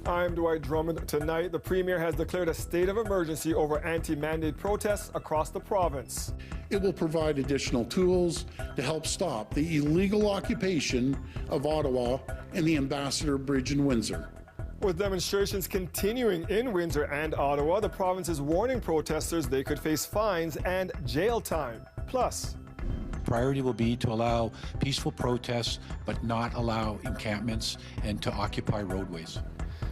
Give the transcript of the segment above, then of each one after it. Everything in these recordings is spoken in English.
I'm Dwight Drummond. Tonight, the Premier has declared a state of emergency over anti-mandate protests across the province. It will provide additional tools to help stop the illegal occupation of Ottawa and the Ambassador Bridge in Windsor. With demonstrations continuing in Windsor and Ottawa, the province is warning protesters they could face fines and jail time. Plus, priority will be to allow peaceful protests, but not allow encampments and to occupy roadways.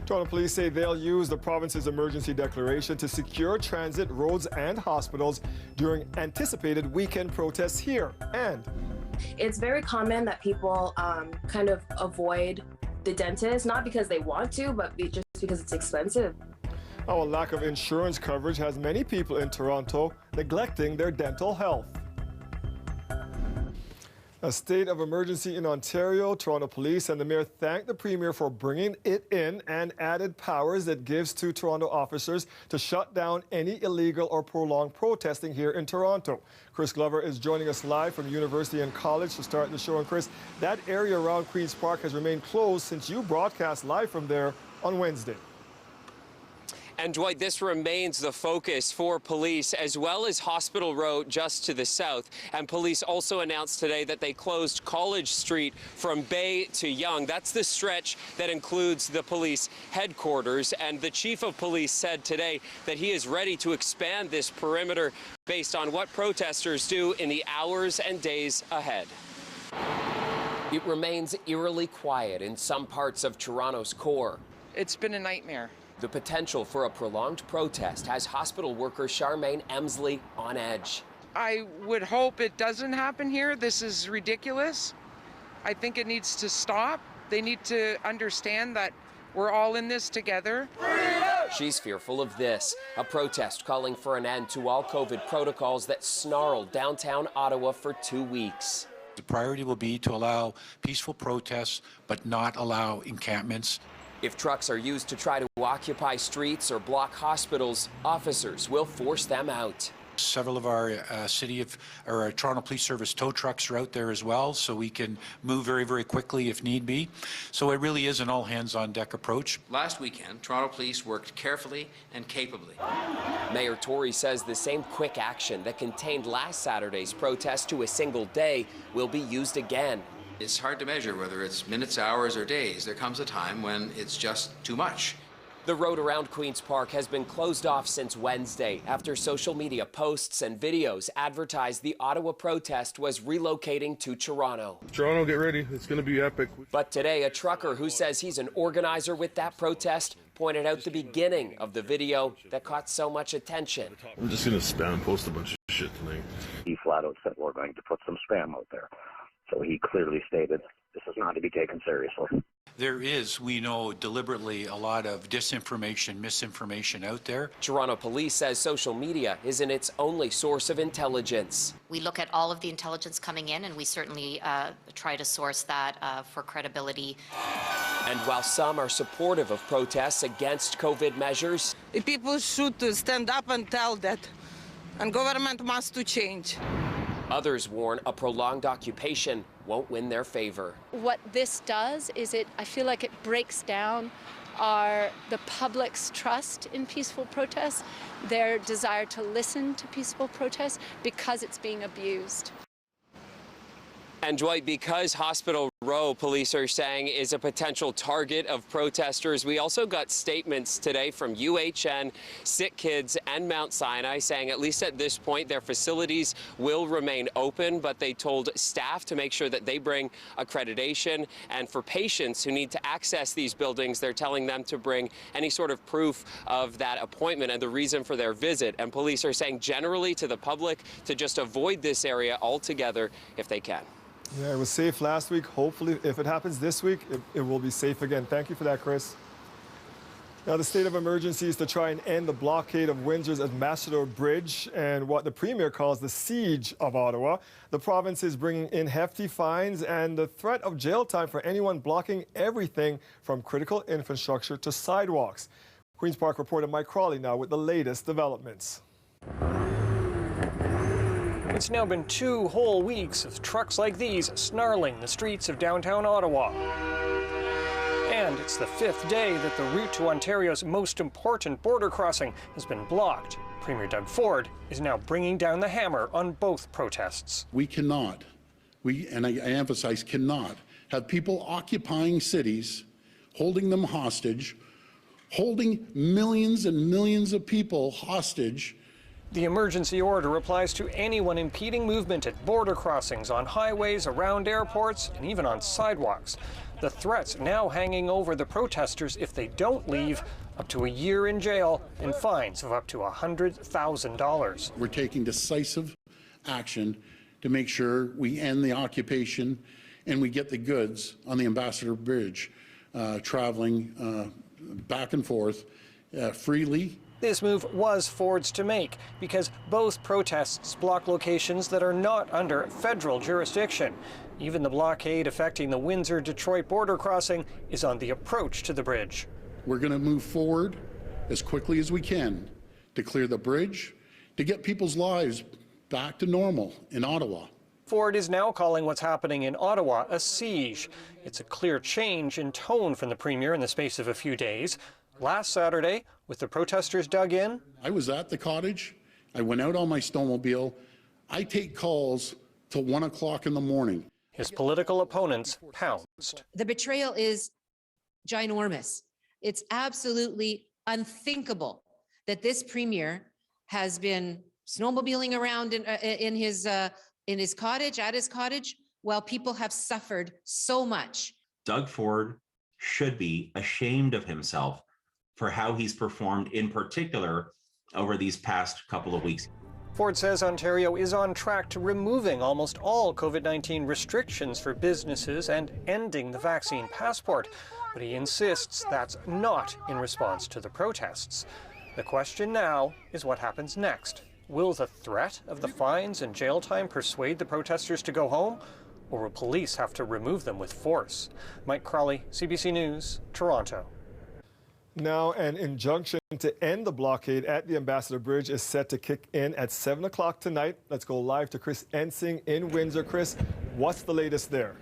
Toronto Police say they'll use the province's emergency declaration to secure transit, roads and hospitals during anticipated weekend protests here. And it's very common that people kind of avoid the dentist, not because they want to, but just because it's expensive. Our lack of insurance coverage has many people in Toronto neglecting their dental health. A state of emergency in Ontario, Toronto Police and the Mayor thanked the Premier for bringing it in and added powers it gives to Toronto officers to shut down any illegal or prolonged protesting here in Toronto. Chris Glover is joining us live from University and College to start the show. And Chris, that area around Queen's Park has remained closed since you broadcast live from there on Wednesday. And Dwight, this remains the focus for police, as well as Hospital Road just to the south. And police also announced today that they closed College Street from Bay to Yonge. That's the stretch that includes the police headquarters. And the chief of police said today that he is ready to expand this perimeter based on what protesters do in the hours and days ahead. It remains eerily quiet in some parts of Toronto's core. It's been a nightmare. The potential for a prolonged protest has hospital worker Charmaine Emsley on edge. I would hope it doesn't happen here. This is ridiculous. I think it needs to stop. They need to understand that we're all in this together. She's fearful of this, a protest calling for an end to all COVID protocols that snarled downtown Ottawa for 2 weeks. The priority will be to allow peaceful protests, but not allow encampments. If trucks are used to try to occupy streets or block hospitals, officers will force them out. Several of our Toronto Police Service tow trucks are out there as well, so we can move very, very quickly if need be. So it really is an all-hands-on-deck approach. Last weekend, Toronto Police worked carefully and capably. Mayor Tory says the same quick action that contained last Saturday's protest to a single day will be used again. It's hard to measure whether it's minutes, hours, or days. There comes a time when it's just too much. The road around Queen's Park has been closed off since Wednesday after social media posts and videos advertised the Ottawa protest was relocating to Toronto. Toronto, get ready. It's going to be epic. But today, a trucker who says he's an organizer with that protest pointed out the beginning of the video that caught so much attention. I'm just going to spam post a bunch of shit tonight. He flat out said we're going to put some spam out there. So he clearly stated this is not to be taken seriously. There is, we know, deliberately a lot of disinformation, misinformation out there. Toronto Police says social media isn't its only source of intelligence. We look at all of the intelligence coming in, and we certainly try to source that for credibility. And while some are supportive of protests against COVID measures, People should stand up and tell that, and government must to change. others warn a prolonged occupation won't win their favor. What this does is I feel like it breaks down the public's trust in peaceful protests, their desire to listen to peaceful protests, because it's being abused. And Dwight, because Hospital Row, police are saying, is a potential target of protesters, we also got statements today from UHN, Sick Kids, and Mount Sinai saying, at least at this point, their facilities will remain open, but they told staff to make sure that they bring accreditation. And for patients who need to access these buildings, they're telling them to bring any sort of proof of that appointment and the reason for their visit. And police are saying generally to the public to just avoid this area altogether if they can. Yeah, it was safe last week. Hopefully, if it happens this week, it will be safe again. Thank you for that, Chris. Now, the state of emergency is to try and end the blockade of Windsor's Ambassador Bridge and what the Premier calls the siege of Ottawa. The province is bringing in hefty fines and the threat of jail time for anyone blocking everything from critical infrastructure to sidewalks. Queen's Park reporter Mike Crawley now with the latest developments. It's now been 2 whole weeks of trucks like these snarling the streets of downtown Ottawa. And And it's the 5th day that the route to Ontario's most important border crossing has been blocked. Premier Doug Ford is now bringing down the hammer on both protests. We cannot, and I emphasize cannot, have people occupying cities, holding them hostage, holding millions and millions of people hostage. The emergency order applies to anyone impeding movement at border crossings, on highways, around airports, and even on sidewalks. The threats now hanging over the protesters if they don't leave, up to a year in jail and fines of up to $100,000. We're taking decisive action to make sure we end the occupation and we get the goods on the Ambassador Bridge traveling back and forth freely. This move was Ford's to make because both protests block locations that are not under federal jurisdiction. Even the blockade affecting the Windsor-Detroit border crossing is on the approach to the bridge. We're going to move forward as quickly as we can to clear the bridge, to get people's lives back to normal in Ottawa. Ford is now calling what's happening in Ottawa a siege. It's a clear change in tone from the Premier in the space of a few days. Last Saturday, with the protesters dug in, I was at the cottage. I went out on my snowmobile. I take calls till 1 o'clock in the morning. His political opponents pounced. The betrayal is ginormous. It's absolutely unthinkable that this Premier has been snowmobiling around in his cottage, at his cottage, while people have suffered so much. Doug Ford should be ashamed of himself for how he's performed, in particular, over these past couple of weeks. Ford says Ontario is on track to removing almost all COVID-19 restrictions for businesses and ending the vaccine passport, but he insists that's not in response to the protests. The question now is what happens next. Will the threat of the fines and jail time persuade the protesters to go home, or will police have to remove them with force? Mike Crawley, CBC News, Toronto. Now, an injunction to end the blockade at the Ambassador Bridge is set to kick in at 7 o'clock tonight. Let's go live to Chris Ensing in Windsor. Chris, what's the latest there?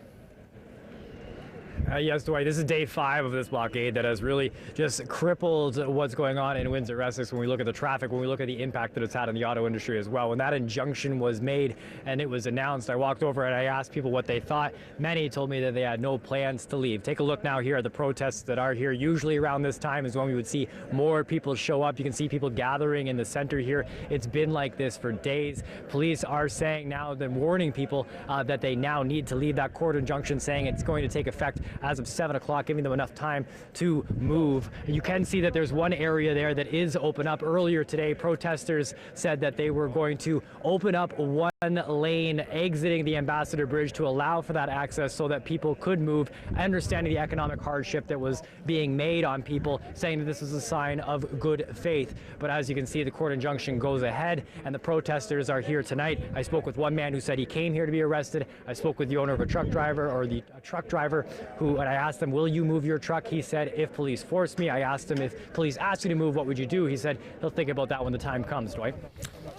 Yes, Dwight, this is day 5 of this blockade that has really just crippled what's going on in Windsor, Essex when we look at the traffic, when we look at the impact that it's had on the auto industry as well. When that injunction was made and it was announced, I walked over and I asked people what they thought. Many told me that they had no plans to leave. Take a look now here at the protests that are here. Usually around this time is when we would see more people show up. You can see people gathering in the center here. It's been like this for days. Police are saying now, they're warning people that they now need to leave. That court injunction saying it's going to take effect as of 7 o'clock, giving them enough time to move. You can see that there's one area there that is open up. Earlier today, protesters said that they were going to open up one lane exiting the Ambassador Bridge to allow for that access so that people could move, understanding the economic hardship that was being made on people, saying that this is a sign of good faith. But as you can see, the court injunction goes ahead and the protesters are here tonight. I spoke with one man who said he came here to be arrested. I spoke with the owner of a truck driver, or the truck driver, and I asked him, will you move your truck? He said, if police force me. I asked him, if police ask you to move, what would you do? He said he'll think about that when the time comes, Dwight.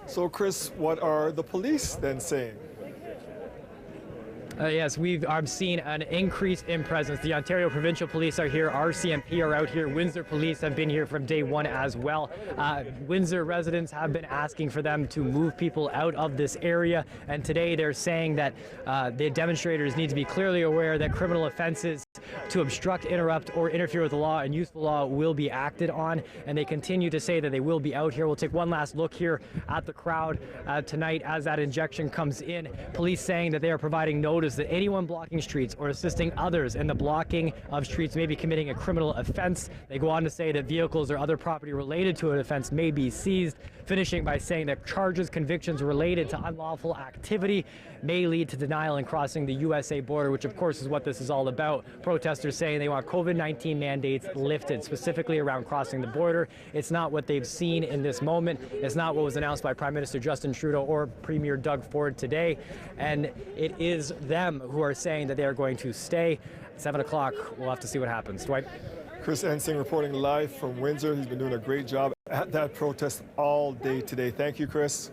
So, Chris, what are the police then saying? Yes, we've seen an increase in presence. The Ontario Provincial Police are here. RCMP are out here. Windsor Police have been here from day 1 as well. Windsor residents have been asking for them to move people out of this area. And today they're saying that the demonstrators need to be clearly aware that criminal offenses to obstruct, interrupt, or interfere with the law and use the law will be acted on. And they continue to say that they will be out here. We'll take one last look here at the crowd tonight as that injection comes in. Police saying that they are providing notice that anyone blocking streets or assisting others in the blocking of streets may be committing a criminal offense. They go on to say that vehicles or other property related to an offense may be seized, finishing by saying that charges, convictions related to unlawful activity may lead to denial in crossing the USA border, which of course is what this is all about. Protesters saying they want COVID-19 mandates lifted, specifically around crossing the border. It's not what they've seen in this moment. It's not what was announced by Prime Minister Justin Trudeau or Premier Doug Ford today. And it is them who are saying that they are going to stay. At 7 o'clock, we'll have to see what happens. Dwight? Chris Ensing reporting live from Windsor. He's been doing a great job at that protest all day today. Thank you, Chris.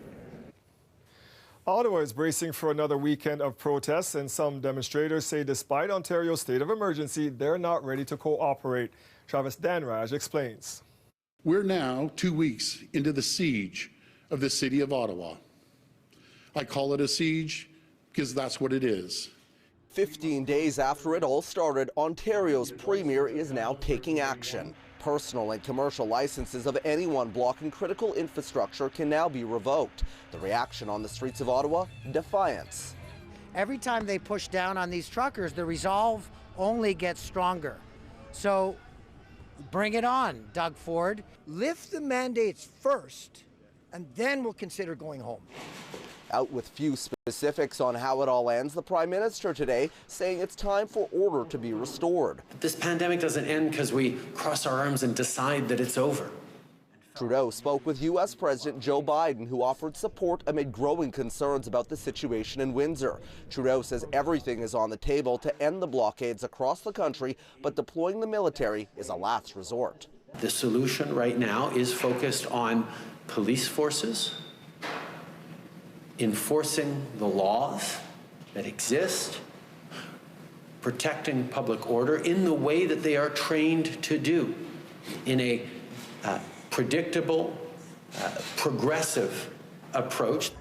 Ottawa is bracing for another weekend of protests, and some demonstrators say despite Ontario's state of emergency, they're not ready to cooperate. Travis Danraj explains. We're now 2 weeks into the siege of the city of Ottawa. I call it a siege because that's what it is. 15 days after it all started, Ontario's premier is now taking action. Personal and commercial licenses of anyone blocking critical infrastructure can now be revoked. The reaction on the streets of Ottawa? Defiance. Every time they push down on these truckers, the resolve only gets stronger. So bring it on, Doug Ford. Lift the mandates first, and then we'll consider going home. Out with few specifics on how it all ends, the Prime Minister today saying it's time for order to be restored. This pandemic doesn't end because we cross our arms and decide that it's over. Trudeau spoke with U.S. President Joe Biden, who offered support amid growing concerns about the situation in Windsor. Trudeau says everything is on the table to end the blockades across the country, but deploying the military is a last resort. The solution right now is focused on police forces, enforcing the laws that exist, protecting public order in the way that they are trained to do, in a predictable, progressive approach.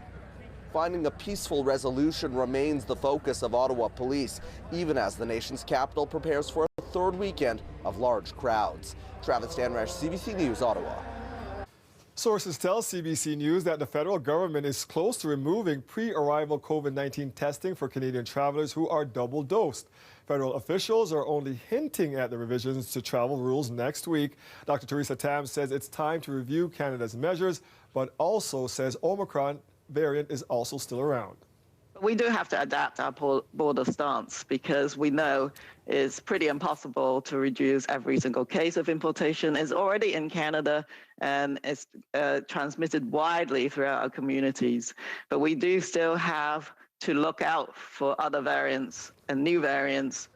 Finding a peaceful resolution remains the focus of Ottawa police, even as the nation's capital prepares for a third weekend of large crowds. Travis Danraj, CBC News, Ottawa. Sources tell CBC News that the federal government is close to removing pre-arrival COVID-19 testing for Canadian travelers who are double-dosed. Federal officials are only hinting at the revisions to travel rules next week. Dr. Teresa Tam says it's time to review Canada's measures, but also says Omicron variant is also still around. We do have to adapt our border stance because we know it's pretty impossible to reduce every single case of importation. It's already in Canada and it's transmitted widely throughout our communities. But we do still have to look out for other variants and new variants.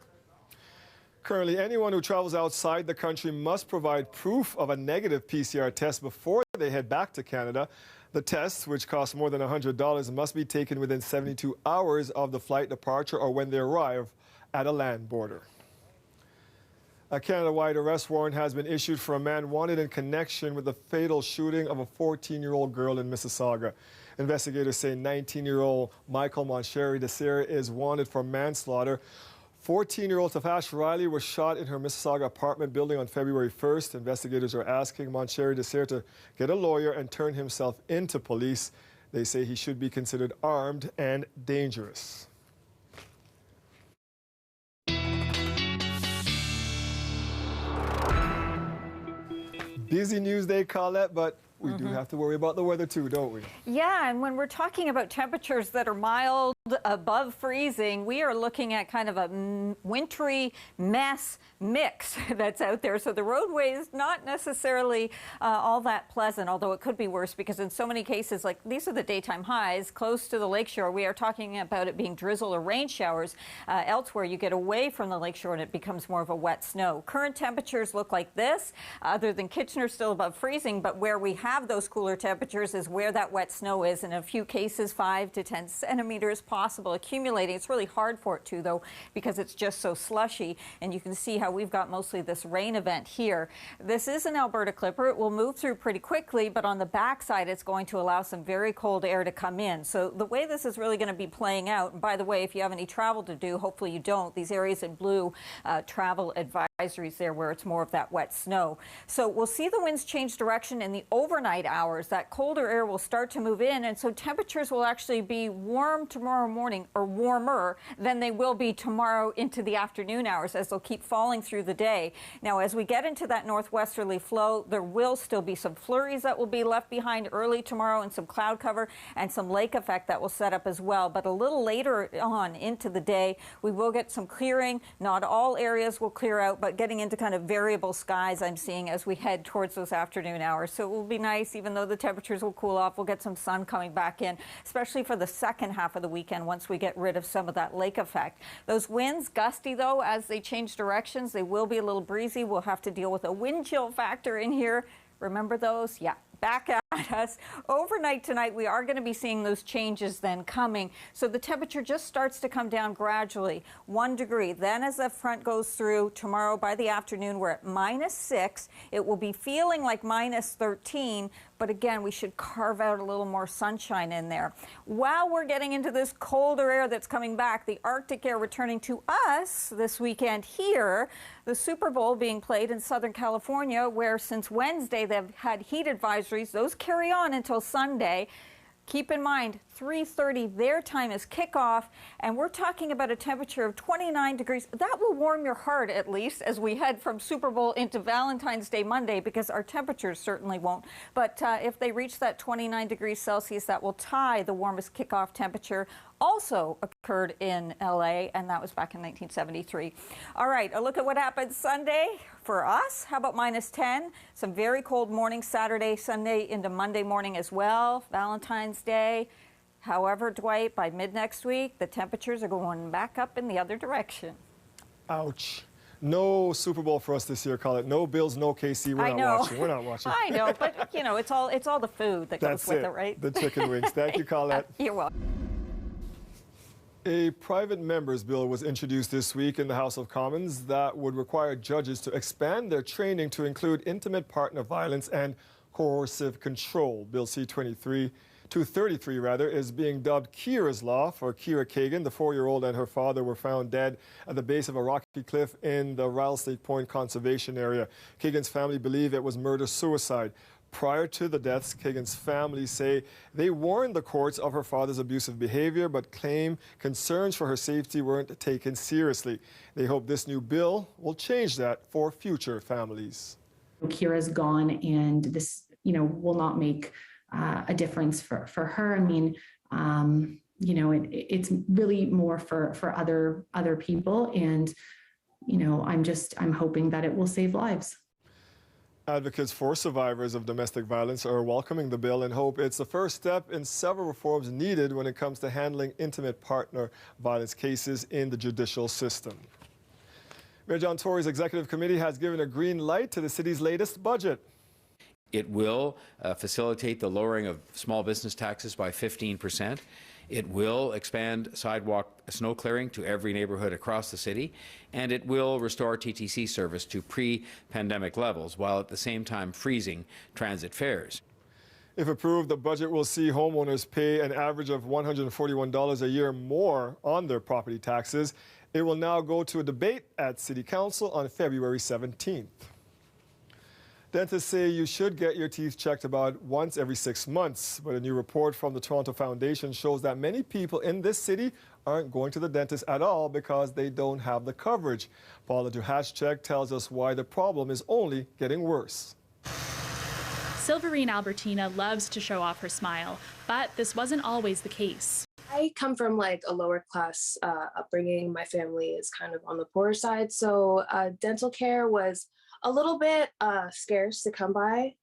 Currently, anyone who travels outside the country must provide proof of a negative PCR test before they head back to Canada. The tests, which cost more than $100, must be taken within 72 hours of the flight departure or when they arrive at a land border. A Canada-wide arrest warrant has been issued for a man wanted in connection with the fatal shooting of a 14-year-old girl in Mississauga. Investigators say 19-year-old Michael Moncheri is wanted for manslaughter. 14-year-old Tafash Riley was shot in her Mississauga apartment building on February 1st. Investigators are asking Moncheri to get a lawyer and turn himself into police. They say he should be considered armed and dangerous. Busy news day, Colette, but we do have to worry about the weather too, don't we? Yeah, and when we're talking about temperatures that are mild, above freezing, we are looking at kind of a wintry mess mix that's out there. So the roadway is not necessarily all that pleasant, although it could be worse because in so many cases, like these are the daytime highs close to the lakeshore, we are talking about it being drizzle or rain showers. Elsewhere, you get away from the lakeshore and it becomes more of a wet snow. Current temperatures look like this, other than Kitchener still above freezing, but where we have those cooler temperatures is where that wet snow is. In a few cases, 5 to 10 centimeters possible accumulating. It's really hard for it to, though, because it's just so slushy. And you can see how we've got mostly this rain event here. This is an Alberta clipper. It will move through pretty quickly, but on the backside, it's going to allow some very cold air to come in. So the way this is really going to be playing out, and by the way, if you have any travel to do, hopefully you don't. These areas in blue, travel advisories there where it's more of that wet snow. So we'll see the winds change direction in the overnight hours. That colder air will start to move in, and so temperatures will actually be warm tomorrow morning, or warmer than they will be tomorrow into the afternoon hours as they'll keep falling through the day. Now, as we get into that northwesterly flow, there will still be some flurries that will be left behind early tomorrow and some cloud cover and some lake effect that will set up as well. But a little later on into the day, we will get some clearing. Not all areas will clear out, but getting into kind of variable skies I'm seeing as we head towards those afternoon hours. So it will be nice, even though the temperatures will cool off, we'll get some sun coming back in, especially for the second half of the weekend once we get rid of some of that lake effect. Those winds, gusty though, as they change directions, they will be a little breezy. We'll have to deal with a wind chill factor in here. Remember those? Yeah. Back at at us. Overnight tonight, we are going to be seeing those changes then coming. So the temperature just starts to come down gradually, 1 degree. Then as the front goes through tomorrow by the afternoon, we're at -6. It will be feeling like -13. But again, we should carve out a little more sunshine in there. While we're getting into this colder air that's coming back, the Arctic air returning to us this weekend here, the Super Bowl being played in Southern California, where since Wednesday they've had heat advisories. Those carry on until Sunday. Keep in mind, 3:30 their time is kickoff, and we're talking about a temperature of 29 degrees. That will warm your heart, at least, as we head from Super Bowl into Valentine's Day Monday, because our temperatures certainly won't. But if they reach that 29 degrees Celsius, that will tie the warmest kickoff temperature. Also occurred in LA, and that was back in 1973. All right, a look at what happens Sunday for us. How about -10? Some very cold mornings Saturday, Sunday into Monday morning as well. Valentine's Day. However, Dwight, by mid next week, the temperatures are going back up in the other direction. Ouch. No Super Bowl for us this year, call it. No Bills, no KC. We're not watching. We're not watching. I know, but you know, it's all the food that goes with it, right? The chicken wings. Thank you, Colette. You're welcome. A private member's bill was introduced this week in the House of Commons that would require judges to expand their training to include intimate partner violence and coercive control. Bill C-233 is being dubbed Kira's Law for Kira Kagan. The 4-year-old and her father were found dead at the base of a rocky cliff in the Rattlesnake Point Conservation Area. Kagan's family believe it was murder-suicide. Prior to the deaths, Kagan's family say they warned the courts of her father's abusive behavior, but claim concerns for her safety weren't taken seriously. They hope this new bill will change that for future families. Kira's gone, and this, will not make a difference for her. I mean, it's really more for other people, and I'm hoping that it will save lives. Advocates for survivors of domestic violence are welcoming the bill and hope it's the first step in several reforms needed when it comes to handling intimate partner violence cases in the judicial system. Mayor John Tory's executive committee has given a green light to the city's latest budget. It will facilitate the lowering of small business taxes by 15%. It will expand sidewalk snow clearing to every neighborhood across the city, and it will restore TTC service to pre-pandemic levels, while at the same time freezing transit fares. If approved, the budget will see homeowners pay an average of $141 a year more on their property taxes. It will now go to a debate at City Council on February 17th. Dentists say you should get your teeth checked about once every 6 months, but a new report from the Toronto Foundation shows that many people in this city aren't going to the dentist at all because they don't have the coverage. Paula Duhashchek tells us why the problem is only getting worse. Silverine Albertina loves to show off her smile, but this wasn't always the case. I come from like a lower class upbringing. My family is kind of on the poorer side, so dental care was a little bit scarce to come by.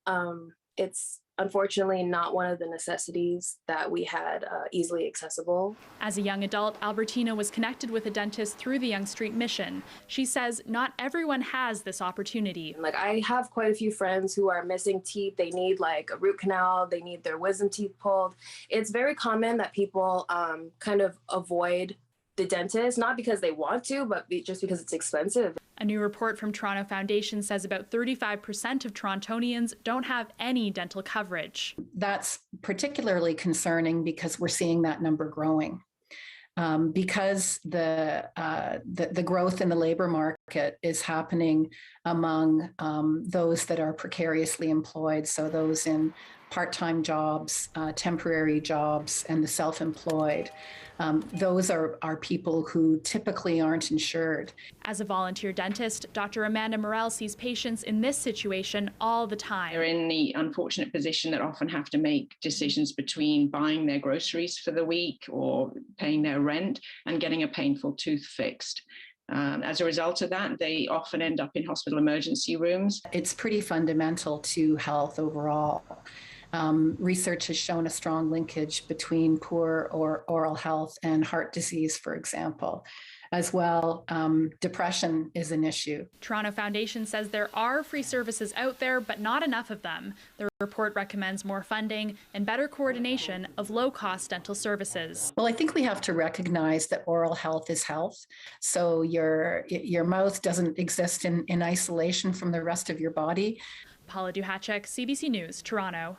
It's unfortunately not one of the necessities that we had easily accessible. As a young adult, Albertina was connected with a dentist through the Yonge Street Mission. She says not everyone has this opportunity. Like, I have quite a few friends who are missing teeth. They need like a root canal. They need their wisdom teeth pulled. It's very common that people kind of avoid the dentist, not because they want to, but just because it's expensive. A new report from Toronto Foundation says about 35% of Torontonians don't have any dental coverage. That's particularly concerning because we're seeing that number growing. Because the growth in the labor market is happening among those that are precariously employed, so those in part-time jobs, temporary jobs, and the self-employed. Those are people who typically aren't insured. As a volunteer dentist, Dr. Amanda Morell sees patients in this situation all the time. They're in the unfortunate position that often have to make decisions between buying their groceries for the week or paying their rent and getting a painful tooth fixed. As a result of that, they often end up in hospital emergency rooms. It's pretty fundamental to health overall. Research has shown a strong linkage between poor or oral health and heart disease, for example. as well. Depression is an issue. Toronto Foundation says there are free services out there, but not enough of them. The report recommends more funding and better coordination of low-cost dental services. Well, I think we have to recognize that oral health is health. So your mouth doesn't exist in isolation from the rest of your body. Paula Duhacek, CBC News, Toronto.